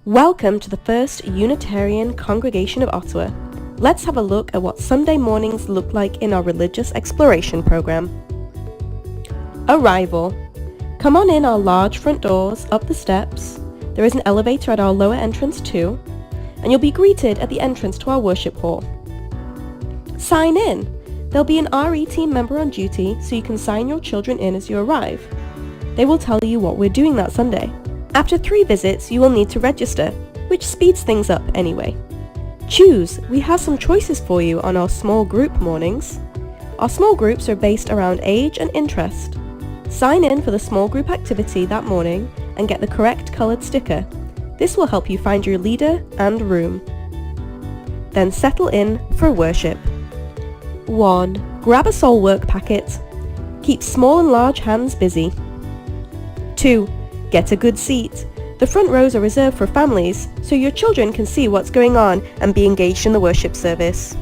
Welcome to the First Unitarian Congregation of Ottawa. Let's have a look at what Sunday mornings look like in our religious exploration program. Arrival. Come on in our large front doors, up the steps. There is an elevator at our lower entrance too, and you'll be greeted at the entrance to our worship hall. Sign in. There'll be an RE team member on duty so you can sign your children in as you arrive. They will tell you what we're doing that Sunday. After 3 visits, you will need to register, which speeds things up anyway. Choose. We have some choices for you on our small group mornings. Our small groups are based around age and interest. Sign in for the small group activity that morning and get the correct coloured sticker. This will help you find your leader and room. Then settle in for worship. 1. Grab a soul work packet. Keep small and large hands busy. 2. Get a good seat. The front rows are reserved for families, so your children can see what's going on and be engaged in the worship service.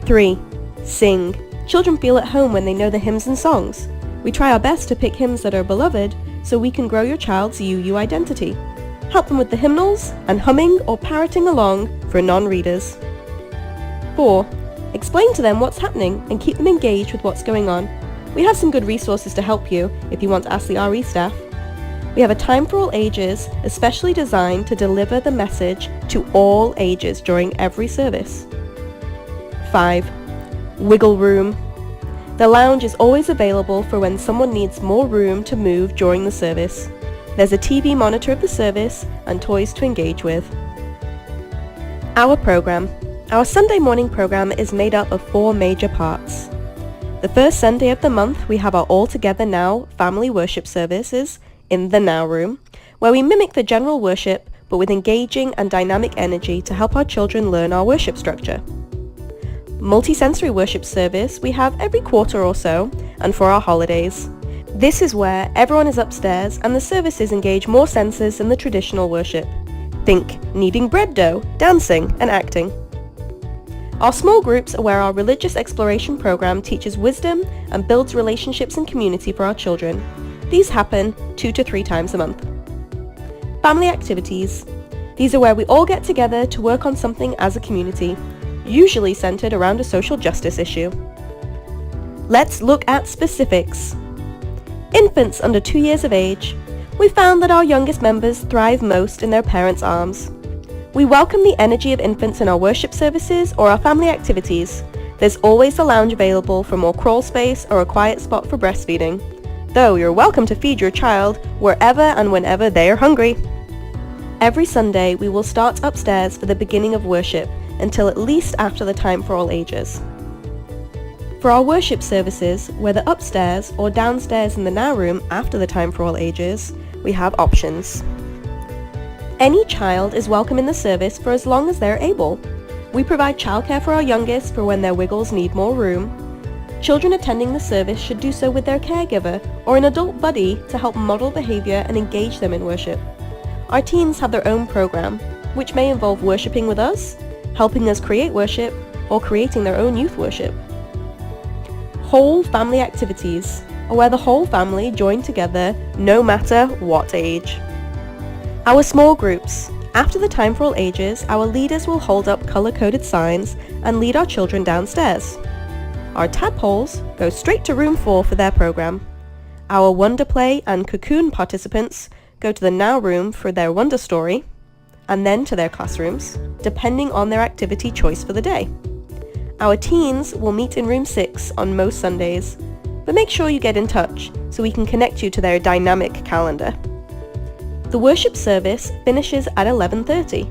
3. Sing. Children feel at home when they know the hymns and songs. We try our best to pick hymns that are beloved, so we can grow your child's UU identity. Help them with the hymnals and humming or parroting along for non-readers. 4. Explain to them what's happening and keep them engaged with what's going on. We have some good resources to help you if you want to ask the RE staff. We have a time for all ages, especially designed to deliver the message to all ages during every service. 5. Wiggle room. The lounge is always available for when someone needs more room to move during the service. There's a TV monitor of the service and toys to engage with. Our program. Our Sunday morning program is made up of 4 major parts. The first Sunday of the month, we have our All Together Now family worship services in the Now Room, where we mimic the general worship but with engaging and dynamic energy to help our children learn our worship structure. Multisensory worship service we have every quarter or so, and for our holidays. This is where everyone is upstairs and the services engage more senses than the traditional worship. Think kneading bread dough, dancing and acting. Our small groups are where our religious exploration program teaches wisdom and builds relationships and community for our children. These happen 2 to 3 times a month. Family activities. These are where we all get together to work on something as a community, usually centered around a social justice issue. Let's look at specifics. Infants under 2 years of age. We found that our youngest members thrive most in their parents' arms. We welcome the energy of infants in our worship services or our family activities. There's always a lounge available for more crawl space or a quiet spot for breastfeeding, though you're welcome to feed your child wherever and whenever they are hungry. Every Sunday we will start upstairs for the beginning of worship until at least after the time for all ages. For our worship services, whether upstairs or downstairs in the Now Room after the time for all ages, we have options. Any child is welcome in the service for as long as they're able. We provide childcare for our youngest for when their wiggles need more room. Children attending the service should do so with their caregiver or an adult buddy to help model behavior and engage them in worship. Our teens have their own program, which may involve worshiping with us, helping us create worship, or creating their own youth worship. Whole family activities are where the whole family join together no matter what age. Our small groups. After the time for all ages, our leaders will hold up color-coded signs and lead our children downstairs. Our tadpoles go straight to room 4 for their program. Our Wonder Play and Cocoon participants go to the Now Room for their Wonder Story, and then to their classrooms, depending on their activity choice for the day. Our teens will meet in room 6 on most Sundays, but make sure you get in touch so we can connect you to their dynamic calendar. The worship service finishes at 11:30,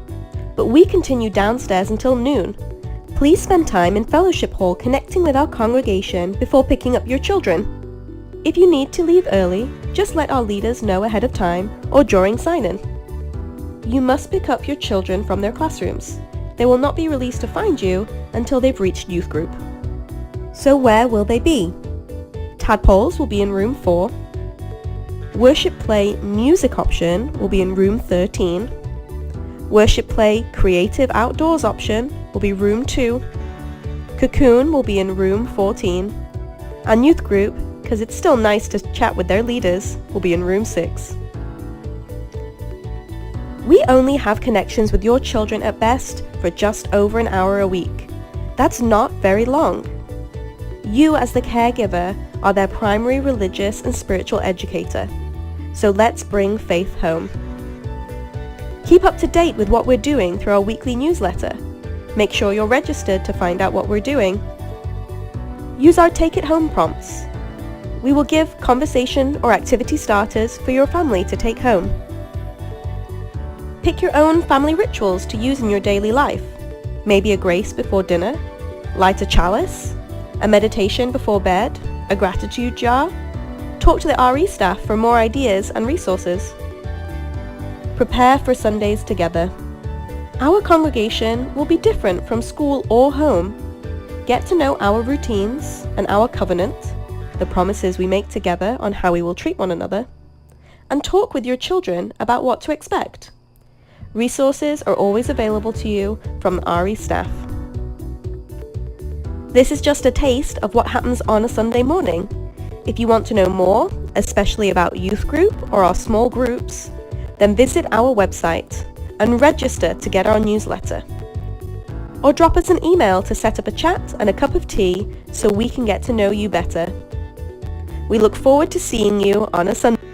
but we continue downstairs until noon. Please spend time in Fellowship Hall connecting with our congregation before picking up your children. If you need to leave early, just let our leaders know ahead of time or during sign-in. You must pick up your children from their classrooms. They will not be released to find you until they've reached youth group. So where will they be? Tadpoles will be in room 4. Worship Play Music option will be in room 13. Worship Play Creative Outdoors option will be room 2. Cocoon will be in room 14. And Youth Group, because it's still nice to chat with their leaders, will be in room 6. We only have connections with your children at best for just over an hour a week. That's not very long. You, as the caregiver, are their primary religious and spiritual educator. So let's bring faith home. Keep up to date with what we're doing through our weekly newsletter. Make sure you're registered to find out what we're doing. Use our Take It Home prompts. We will give conversation or activity starters for your family to take home. Pick your own family rituals to use in your daily life. Maybe a grace before dinner, light a chalice, a meditation before bed, a gratitude jar. Talk to the RE staff for more ideas and resources. Prepare for Sundays together. Our congregation will be different from school or home. Get to know our routines and our covenant, the promises we make together on how we will treat one another, and talk with your children about what to expect. Resources are always available to you from the RE staff. This is just a taste of what happens on a Sunday morning. If you want to know more, especially about youth group or our small groups, then visit our website and register to get our newsletter. Or drop us an email to set up a chat and a cup of tea so we can get to know you better. We look forward to seeing you on a Sunday.